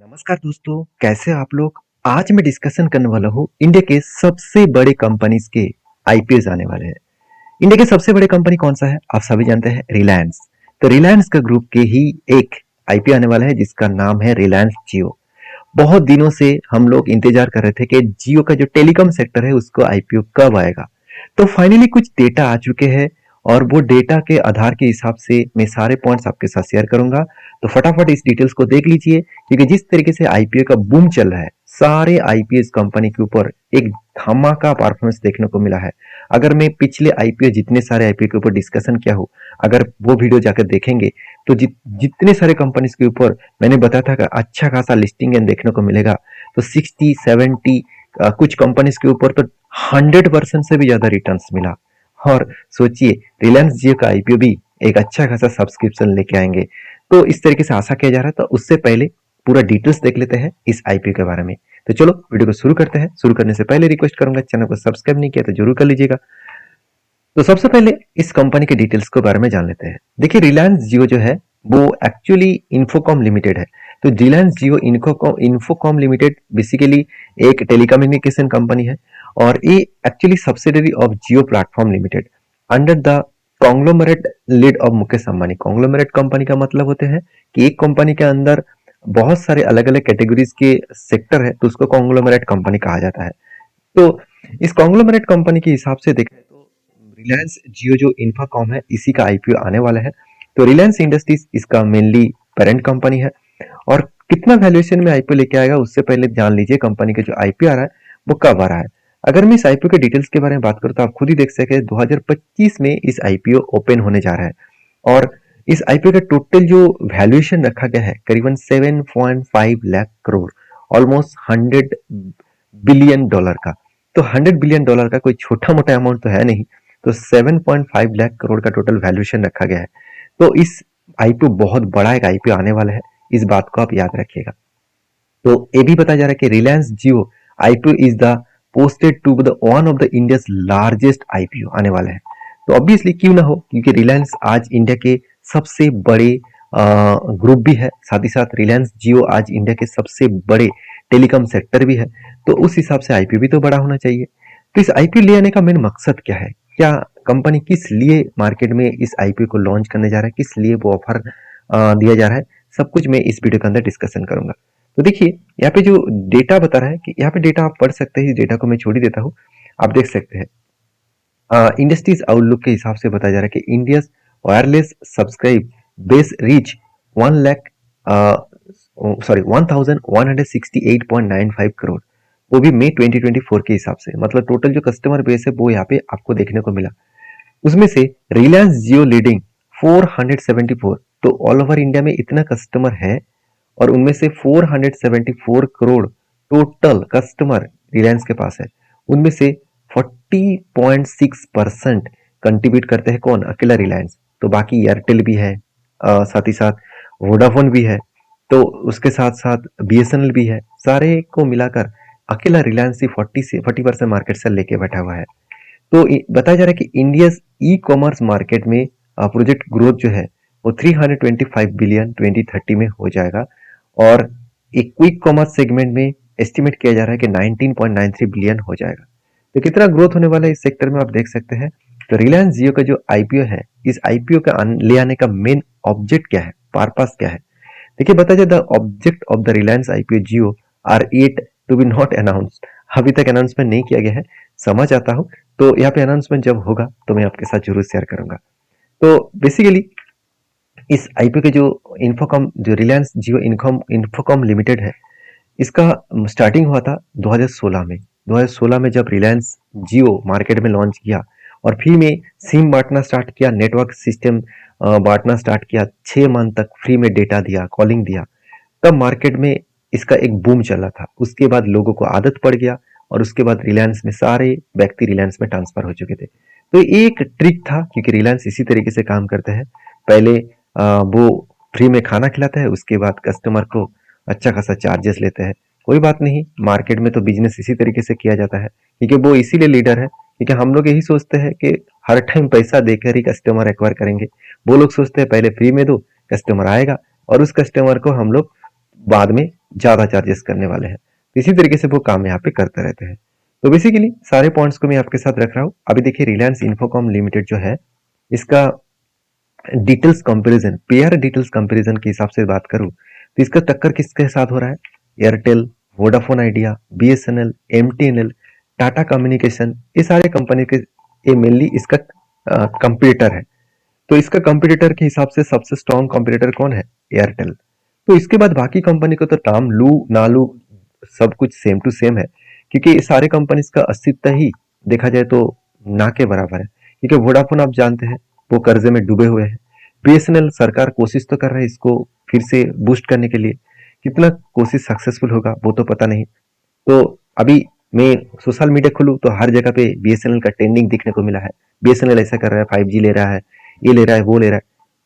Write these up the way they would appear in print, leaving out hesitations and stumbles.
नमस्कार दोस्तों, कैसे हैं आप लोग। आज मैं डिस्कशन करने वाला हूँ इंडिया के सबसे बड़े कंपनीज के आईपीओ आने वाले हैं। इंडिया के सबसे बड़े कंपनी कौन सा है आप सभी जानते हैं, रिलायंस। तो रिलायंस का ग्रुप के ही एक आईपीओ आने वाला है जिसका नाम है रिलायंस जियो। बहुत दिनों से हम लोग इंतजार कर रहे थे कि जियो का जो टेलीकॉम सेक्टर है उसको आईपीओ कब आएगा। तो फाइनली कुछ डेटा आ चुके हैं और वो डेटा के आधार के हिसाब से मैं सारे पॉइंट्स आपके साथ शेयर करूंगा। तो फटाफट इस डिटेल्स को देख लीजिए क्योंकि जिस तरीके से आईपीओ का बूम चल रहा है, सारे आईपीएस कंपनी के ऊपर एक धमाका परफॉर्मेंस देखने को मिला है। अगर मैं पिछले आईपीओ जितने सारे आईपीओ के ऊपर डिस्कशन किया हो, अगर वो वीडियो जाकर देखेंगे तो जितने सारे कंपनीज के ऊपर मैंने बताया था कि अच्छा खासा लिस्टिंग देखने को मिलेगा। तो 60-70 कुछ कंपनीज के ऊपर तो 100% से भी ज्यादा रिटर्न्स मिला। और सोचिए रिलायंस जियो का आईपीओ भी एक अच्छा खासा सब्सक्रिप्शन लेके आएंगे। तो इस तरीके से आशा किया जा रहा है। तो उससे पहले पूरा डिटेल्स देख लेते हैं इस आईपीओ के बारे में। तो चलो वीडियो को शुरू करते हैं। शुरू करने से पहले रिक्वेस्ट करूंगा, चैनल को सब्सक्राइब नहीं किया तो जरूर कर लीजिएगा। तो सबसे पहले इस कंपनी के डिटेल्स के बारे में जान लेते हैं। देखिए रिलायंस जियो जो है वो एक्चुअली इन्फोकॉम लिमिटेड है। तो रिलायंस जियो इन्फोकॉम लिमिटेड बेसिकली एक टेलीकम्युनिकेशन कंपनी है और ये actually subsidiary of Jio platform limited under the conglomerate lead of Mukesh Ambani. Conglomerate company का मतलब होते हैं कि एक कंपनी के अंदर बहुत सारे अलग अलग कैटेगरीज के सेक्टर है, तो उसको कॉन्ग्लोमरेट कंपनी कहा जाता है। तो इस कॉन्ग्लोमरेट कंपनी के हिसाब से देखें तो रिलायंस जियो जो इंफोकॉम है इसी का आईपीओ आने वाला है। तो रिलायंस इंडस्ट्रीज इसका मेनली पेरेंट कंपनी है। और कितना वैल्यूएशन में आईपीओ लेके आएगा उससे पहले जान लीजिए कंपनी का जो आईपीओ आ रहा है वो कब आ रहा है। अगर मैं इस आईपीओ के डिटेल्स के बारे में बात करूं तो आप खुद ही देख सके 2025 में इस आईपीओ ओपन होने जा रहा है। और इस आईपीओ का टोटल जो वैल्यूएशन रखा गया है करीबन 7.5 lakh crore, almost 100 billion dollar का। तो 100 बिलियन डॉलर का कोई छोटा मोटा अमाउंट तो है नहीं। तो 7.5 लाख करोड़ का टोटल वैल्यूएशन रखा गया है। तो इस आईपीओ बहुत बड़ा एक आईपीओ आने वाला है, इस बात को आप याद रखिएगा। तो ये भी बताया जा रहा है कि Reliance Jio IPO is the posted to the one of the India's largest IPO आने वाला है। तो ऑब्वियसली क्यों ना हो, क्योंकि रिलायंस आज इंडिया के सबसे बड़े ग्रुप भी है, साथ ही साथ रिलायंस जियो आज इंडिया के सबसे बड़े टेलीकॉम सेक्टर भी है। तो उस हिसाब से आईपीओ भी तो बड़ा होना चाहिए। तो इस आईपीओ ले आने का मेन मकसद क्या है, क्या कंपनी किस लिए मार्केट में इस आईपीओ को लॉन्च करने जा रहा है, किस लिए वो ऑफर दिया जा रहा है, सब कुछ मैं इस वीडियो के अंदर डिस्कशन करूंगा। तो देखिए यहाँ पे जो डेटा बता रहा है कि यहाँ पे डेटा आप पढ़ सकते हैं, इस डेटा को मैं छोड़ ही देता हूँ, आप देख सकते हैं। इंडस्ट्रीज आउटलुक के हिसाब से बताया जा रहा है कि India wireless subscribe base reach 1 lakh sorry 1168.95 crore, वो भी मई 2024 के हिसाब से। मतलब टोटल जो कस्टमर बेस है वो यहाँ पे आपको देखने को मिला। उसमें से रिलायंस जियो लीडिंग 474। तो ऑल ओवर इंडिया में इतना कस्टमर है और उनमें से 474 करोड़ टोटल कस्टमर रिलायंस के पास है। उनमें से 40.6% कंट्रीब्यूट करते हैं कौन, अकेला रिलायंस। तो बाकी एयरटेल भी है, साथ ही साथ वोडाफोन भी है, तो उसके साथ साथ बीएसएनएल भी है। सारे को मिलाकर अकेला रिलायंस ही 40% मार्केट शेयर लेके बैठा हुआ है। तो बताया जा रहा है कि इंडिया ई कॉमर्स मार्केट में प्रोजेक्ट ग्रोथ जो है वो 325 बिलियन 2030 में हो जाएगा। और एक क्विक कॉमर्स सेगमेंट में एस्टिमेट किया जा रहा है कि 19.93 बिलियन हो जाएगा। तो कितना ग्रोथ होने वाला है इस सेक्टर में आप देख सकते हैं। तो रिलायंस जियो का जो आईपीओ है, इस आईपीओ का ले आने का मेन ऑब्जेक्ट क्या है, पर्पस क्या है। देखिए बताया जाए the object of the Reliance IPO Jio are yet to be not announced. अभी तक अनाउंसमेंट नहीं किया गया है, समझ आता हूँ। तो यहाँ पे अनाउंसमेंट जब होगा तो मैं आपके साथ जरूर शेयर करूंगा। तो बेसिकली इस आईपीओ के जो इन्फोकॉम, जो रिलायंस जियो इन्फोकॉम लिमिटेड है, इसका स्टार्टिंग हुआ था 2016 में। 2016 में जब रिलायंस जियो मार्केट में लॉन्च किया और फ्री में सिम बांटना स्टार्ट किया, नेटवर्क सिस्टम बांटना स्टार्ट किया, 6 मंथ तक फ्री में डेटा दिया, कॉलिंग दिया, तब मार्केट में इसका एक बूम चला था। उसके बाद लोगों को आदत पड़ गया और उसके बाद रिलायंस में सारे व्यक्ति रिलायंस में ट्रांसफर हो चुके थे। तो एक ट्रिक था, क्योंकि रिलायंस इसी तरीके से काम करते हैं। पहले वो फ्री में खाना खिलाता है, उसके बाद कस्टमर को अच्छा खासा चार्जेस लेते हैं। कोई बात नहीं, मार्केट में तो बिजनेस इसी तरीके से किया जाता है, क्योंकि वो इसीलिए लीडर है। क्योंकि हम लोग यही सोचते हैं कि हर टाइम पैसा देकर ही कस्टमर एक्वायर करेंगे। वो लोग सोचते हैं पहले फ्री में दो, कस्टमर आएगा और उस कस्टमर को हम लोग बाद में ज़्यादा चार्जेस करने वाले हैं। तो इसी तरीके से वो काम यहाँ पे करते रहते हैं। तो बेसिकली सारे पॉइंट्स को मैं आपके साथ रख रहा हूँ। अभी देखिए रिलायंस इन्फोकॉम लिमिटेड जो है, इसका details comparison, pair details comparison के हिसाब से बात करूँ तो इसका टक्कर किसके साथ हो रहा है? Airtel, Vodafone idea, BSNL, MTNL, Tata communication, ये सारे कंपनी के, ये मेनली इसका कंपटीटर है। तो इसका कंपटीटर के हिसाब से सबसे स्ट्रॉन्ग कंपटीटर कौन है? एयरटेल। तो इसके बाद बाकी कंपनी को तो नाम लू ना लू, सब कुछ सेम टू सेम है, क्योंकि ये सारे कंपनीज का अस्तित्व ही देखा जाए तो ना के बराबर है। क्योंकि वोडाफोन आप जानते हैं वो कर्जे में डूबे हुए हैं। बीएसएनएल सरकार कोशिश तो कर रहा है इसको फिर से बूस्ट करने के लिए, कितना कोशिश सक्सेसफुल होगा वो तो पता नहीं। तो अभी मैं सोशल मीडिया खोलूँ तो हर जगह पे बीएसएनएल का ट्रेंडिंग दिखने को मिला है। बीएसएनएल ऐसा कर रहा है, 5G ले रहा है, ये ले रहा है, वो ले रहा है,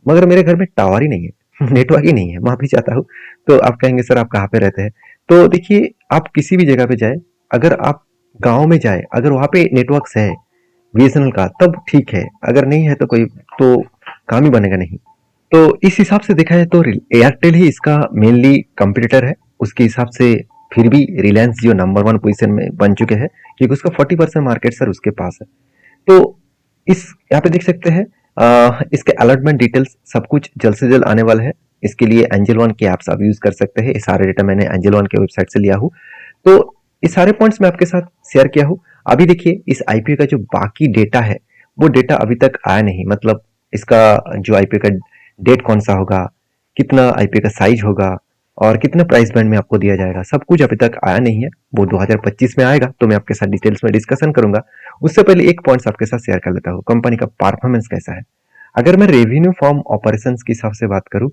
मगर मेरे घर में टावर ही नहीं है नेटवर्क ही नहीं है, माफी चाहता हूँ। तो आप कहेंगे सर आप कहाँ पे रहते हैं? तो देखिए आप किसी भी जगह पे जाए, अगर आप गांव में जाए, अगर वहां पे नेटवर्क है बीएसएनएल का तब ठीक है, अगर नहीं है तो कोई तो काम ही बनेगा नहीं। तो इस हिसाब से देखा जाए तो एयरटेल ही इसका मेनली कंपटीटर है। उसके हिसाब से फिर भी रिलायंस जियो नंबर 1 पोजीशन में बन चुके हैं, क्योंकि उसका 40% मार्केट शेयर उसके पास है। तो इस यहाँ पे देख सकते हैं इसके अलॉटमेंट डिटेल्स सब कुछ जल्द से जल्द आने वाला है। इसके लिए एंजल वन के ऐप्स आप यूज कर सकते हैं। ये सारे डेटा मैंने एंजल वन के वेबसाइट से लिया हूँ। तो ये सारे पॉइंट्स मैं आपके साथ शेयर किया हूँ। अभी देखिए इस आईपीओ का जो बाकी डेटा है वो डेटा अभी तक आया नहीं, मतलब इसका जो आईपीओ का डेट कौन सा होगा, कितना आईपीओ का साइज होगा और कितना प्राइस बैंड में आपको दिया जाएगा, सब कुछ अभी तक आया नहीं है। वो 2025 में आएगा तो मैं आपके साथ डिटेल्स में डिस्कशन करूंगा। उससे पहले एक पॉइंट्स आपके साथ शेयर कर लेता हूँ, कंपनी का परफॉर्मेंस कैसा है। अगर मैं रेवेन्यू फ्रॉम ऑपरेशंस के हिसाब से बात करूं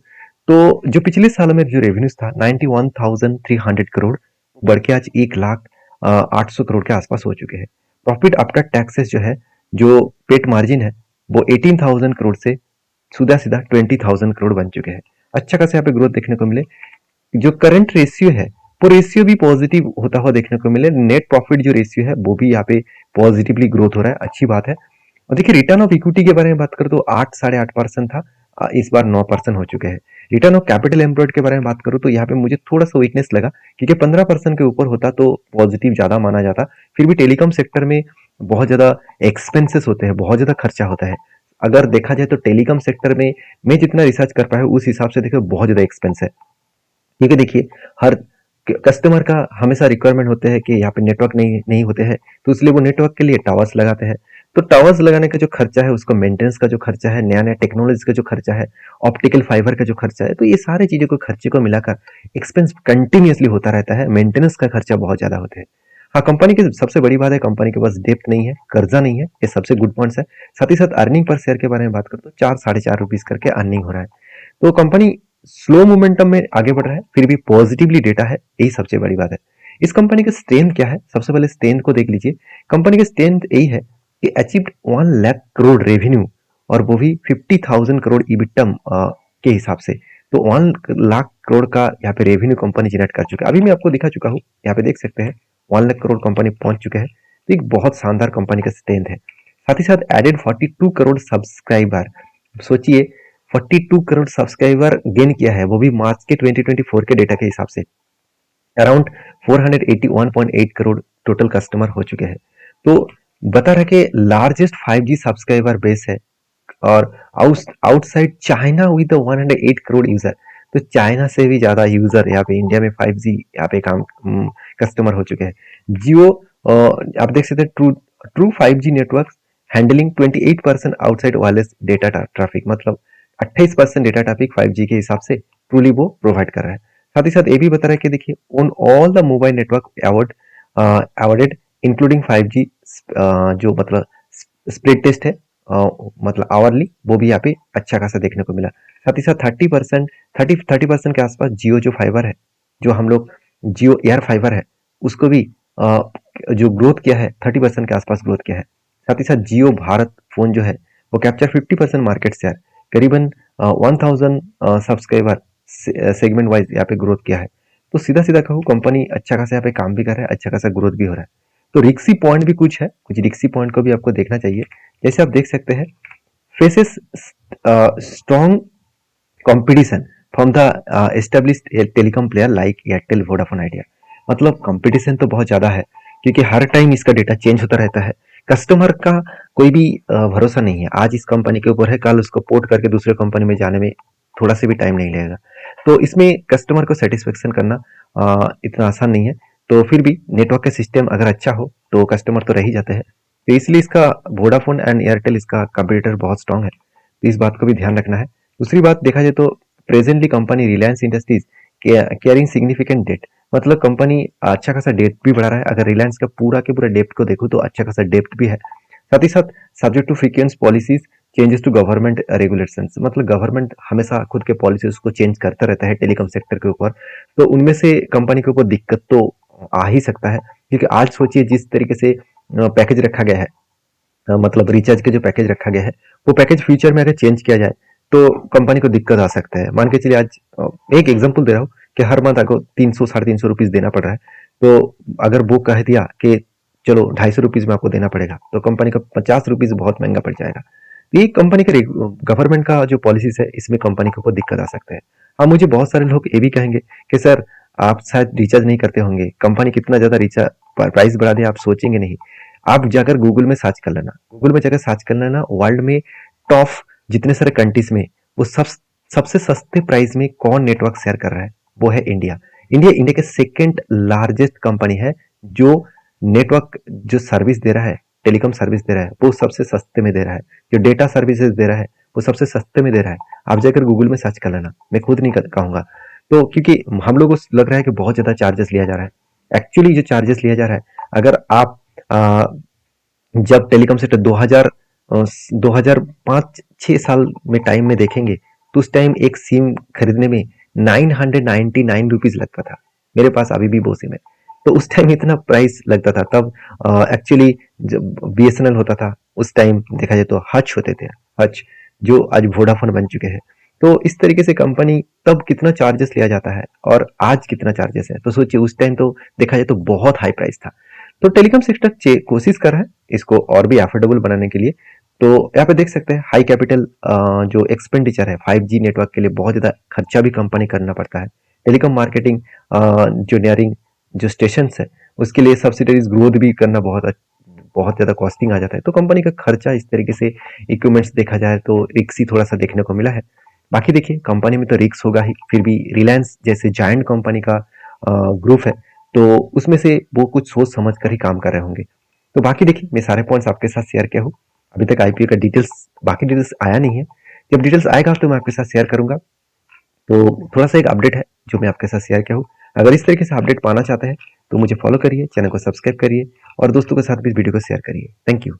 तो जो पिछले साल में जो रेवेन्यूज था 91,300 करोड़ बढ़ के आज 1,08,000 करोड़ के आसपास हो चुके हैं। प्रॉफिट आफ्टर टैक्सेस जो है, जो पेट मार्जिन है, वो 18,000 करोड़ से सीधा सीधा 20,000 करोड़ बन चुके हैं। अच्छा खासा यहाँ पे ग्रोथ देखने को मिले। जो करंट रेशियो है वो रेशियो भी पॉजिटिव होता हुआ देखने को मिले। नेट प्रॉफिट जो रेशियो है वो भी यहाँ पे पॉजिटिवली ग्रोथ हो रहा है, अच्छी बात है। और देखिए रिटर्न ऑफ इक्विटी के बारे में बात करूँ तो 8-8.5% था, इस बार 9% हो चुके हैं। रिटर्न ऑफ कैपिटल एम्प्लॉयड के बारे में बात करूँ तो यहाँ पे मुझे थोड़ा सा वीकनेस लगा, क्योंकि 15% के ऊपर होता तो पॉजिटिव ज्यादा माना जाता। फिर भी टेलीकॉम सेक्टर में बहुत ज्यादा एक्सपेंसेस होते हैं, बहुत ज्यादा खर्चा होता है। अगर देखा जाए तो टेलीकॉम सेक्टर में मैं जितना रिसर्च कर पाया उस हिसाब से देखो बहुत ज्यादा एक्सपेंस है। क्योंकि देखिए हर कस्टमर का हमेशा रिक्वायरमेंट होते हैं कि यहाँ पे नेटवर्क नहीं नहीं होते हैं, तो इसलिए वो नेटवर्क के लिए टावर्स लगाते हैं। तो टावर्स लगाने का जो खर्चा है, उसको मेंटेनेंस का जो खर्चा है, नया नया टेक्नोलॉजी का जो खर्चा है, ऑप्टिकल फाइबर का जो खर्चा है, तो ये सारी चीजों को खर्चे को मिलाकर एक्सपेंस कंटिन्यूसली होता रहता है। मेंटेनेंस का खर्चा बहुत ज्यादा होता है। हाँ, कंपनी की सबसे बड़ी बात है कंपनी के पास डेप्ट नहीं है, कर्जा नहीं है, ये सबसे गुड पॉइंट्स है। साथ ही साथ अर्निंग पर शेयर के बारे में बात करें तो 4-4.5 रुपीज करके अर्निंग हो रहा है। तो कंपनी स्लो मोमेंटम में आगे बढ़ रहा है, फिर भी पॉजिटिवली डेटा है, यही सबसे बड़ी बात है। इस कंपनी का स्ट्रेंथ क्या है? सबसे पहले स्ट्रेंथ को देख लीजिए। कंपनी का स्ट्रेंथ यही है कि अचीव्ड 1 लाख करोड़ रेवेन्यू, और वो भी 50,000 करोड़ ईबिटम के हिसाब से। तो 1 लाख करोड़ का यहाँ पे रेवेन्यू कंपनी जनरेट कर चुका है। अभी मैं आपको दिखा चुका हूँ, यहाँ पे देख सकते हैं 1 लाख करोड़ कंपनी पहुंच चुके हैं। तो एक बहुत शानदार कंपनी का स्ट्रेंथ है। साथ ही साथ एडेड 42 करोड़ सब्सक्राइबर। सोचिए 42 करोड़ सब्सक्राइबर गेन किया है, वो भी मार्च के 2024 के डेटा के हिसाब से। अराउंड 481.8 करोड़ टोटल कस्टमर हो चुके हैं। तो बता रहा कि लार्जेस्ट 5G सब्सक्राइबर बेस है, और outside China with 108 crore user. तो चाइना से भी ज्यादा यूजर यहाँ पे इंडिया में 5G यहाँ पे काम कस्टमर हो चुके हैं। जियो आप देख सकते हैं true true 5G network handling 28% outside wireless data traffic, मतलब 28% डेटा ट्रैफिक 5G के हिसाब से ट्रूली वो प्रोवाइड कर रहा है। साथ ही साथ ये भी बता रहा है कि देखिए on all the mobile network awarded including 5G, जो मतलब स्प्लिट टेस्ट है, मतलब आवरली, वो भी यहाँ पे अच्छा खासा देखने को मिला। साथ ही साथ 30% के आसपास जियो जो फाइबर है, जो हम लोग जियो एयर फाइबर है, उसको भी जो ग्रोथ किया है 30% के आसपास ग्रोथ किया है। साथ ही साथ जियो भारत फोन जो है वो कैप्चर 50% मार्केट शेयर, करीबन 1000 सब्सक्राइबर सेगमेंट वाइज यहाँ पे ग्रोथ किया है। तो सीधा सीधा कहूँ कंपनी अच्छा खासा यहाँ पे काम भी कर रहा है, अच्छा खासा ग्रोथ भी हो रहा है। तो रिक्सी पॉइंट भी कुछ है, कुछ रिक्सी पॉइंट को भी आपको देखना चाहिए। जैसे आप देख सकते हैं faces strong competition, from the established telecom player like Airtel, Vodafone idea. मतलब कंपटीशन तो बहुत ज़्यादा है, क्योंकि हर टाइम इसका डेटा चेंज होता रहता है। कस्टमर का कोई भी भरोसा नहीं है, आज इस कंपनी के ऊपर है, कल उसको पोर्ट करके दूसरे कंपनी में जाने में थोड़ा सा भी टाइम नहीं लगेगा। तो इसमें कस्टमर को सेटिस्फेक्शन करना इतना आसान नहीं है। तो फिर भी नेटवर्क का सिस्टम अगर अच्छा हो तो कस्टमर तो रह ही जाते हैं। तो इसलिए इसका वोडाफोन एंड एयरटेल इसका कंपटीटर बहुत स्ट्रांग है, तो इस बात को भी ध्यान रखना है। दूसरी बात देखा जाए तो presently company Reliance industries carrying significant debt, मतलब कंपनी अच्छा खासा डेप्थ भी बढ़ा रहा है। अगर रिलायंस का पूरा के पूरा डेप्थ को देखो तो अच्छा खासा डेप्थ भी है। साथ ही साथ subject to frequent policies changes to government regulations, मतलब गवर्नमेंट हमेशा खुद के पॉलिसीज को चेंज करता रहता है टेलीकॉम सेक्टर के ऊपर। तो उनमें से कंपनी के ऊपर दिक्कत तो आ ही सकता है, क्योंकि आज सोचिए जिस तरीके से पैकेज रखा गया है, मतलब रिचार्ज का जो पैकेज रखा गया है, वो पैकेज फ्यूचर में अगर चेंज किया जाए तो कंपनी को दिक्कत आ सकता है। मान के चलिए आज एक एग्जांपल दे रहा हूँ कि हर मंथ आपको 300 350 रुपीज देना पड़ रहा है। तो अगर वो कह दिया कि चलो 250 रुपीज में आपको देना पड़ेगा, तो कंपनी का 50 रुपीज बहुत महंगा पड़ जाएगा। ये कंपनी का गवर्नमेंट का जो पॉलिसीज है, इसमें कंपनी को दिक्कत आ सकता है। हाँ, मुझे बहुत सारे लोग ये भी कहेंगे कि सर आप शायद रिचार्ज नहीं करते होंगे, कंपनी कितना ज्यादा रिचार्ज प्राइस बढ़ा दे आप सोचेंगे नहीं। आप जाकर गूगल में सर्च कर लेना, गूगल में जाकर सर्च कर लेना, वर्ल्ड में टॉप जितने सारे कंट्रीज में वो सबसे सस्ते प्राइस में कौन नेटवर्क शेयर कर रहा है, वो है इंडिया। इंडिया के सेकेंड लार्जेस्ट कंपनी है जो नेटवर्क जो सर्विस दे रहा है, टेलीकॉम सर्विस दे रहा है, वो सबसे सस्ते में दे रहा है। जो डेटा सर्विसेज दे रहा है वो सबसे सस्ते में दे रहा है। आप जाकर गूगल में सर्च कर लेना, मैं खुद नहीं कहूंगा। तो क्योंकि हम लोगों को लग रहा है कि बहुत ज्यादा चार्जेस लिया जा रहा है, एक्चुअली जो चार्जेस लिया जा रहा है, अगर आप जब टेलीकॉम सेक्टर 2005-6 साल में टाइम में देखेंगे, तो उस टाइम एक सिम खरीदने में 999 रुपीज लगता था। मेरे पास अभी भी वो सिम है, तो उस टाइम इतना प्राइस लगता था। तब एक्चुअली जब बीएसएनएल होता था, उस टाइम देखा जाए तो हच होते थे, हच जो आज वोडाफोन बन चुके हैं। तो इस तरीके से कंपनी तब कितना चार्जेस लिया जाता है और आज कितना चार्जेस है, तो सोचिए उस टाइम तो देखा जाए तो बहुत हाई प्राइस था। तो टेलीकॉम सेक्टर कोशिश कर रहा है इसको और भी अफोर्डेबल बनाने के लिए। तो यहाँ पे देख सकते हैं हाई कैपिटल जो एक्सपेंडिचर है 5G नेटवर्क के लिए, बहुत ज़्यादा खर्चा भी कंपनी करना पड़ता है। टेलीकॉम मार्केटिंग इंजीनियरिंग जो स्टेशन है, उसके लिए सब्सिडीज ग्रोथ भी करना बहुत ज़्यादा कॉस्टिंग आ जाता है। तो कंपनी का खर्चा इस तरीके से इक्विपमेंट्स देखा जाए तो रिक्स ही थोड़ा सा देखने को मिला है। बाकी देखिए कंपनी में तो रिक्स होगा ही, फिर भी रिलायंस जैसे जायंट कंपनी का ग्रुप है, तो उसमें से वो कुछ सोच समझ कर ही काम कर रहे होंगे। तो बाकी देखिए मैं सारे पॉइंट्स आपके साथ शेयर किया हूँ। अभी तक आईपीओ का डिटेल्स, बाकी डिटेल्स आया नहीं है, जब डिटेल्स आएगा तो मैं आपके साथ शेयर करूंगा। तो थोड़ा सा एक अपडेट है जो मैं आपके साथ शेयर किया हूँ। अगर इस तरीके से अपडेट पाना चाहते हैं तो मुझे फॉलो करिए, चैनल को सब्सक्राइब करिए और दोस्तों के साथ भी इस वीडियो को शेयर करिए। Thank you.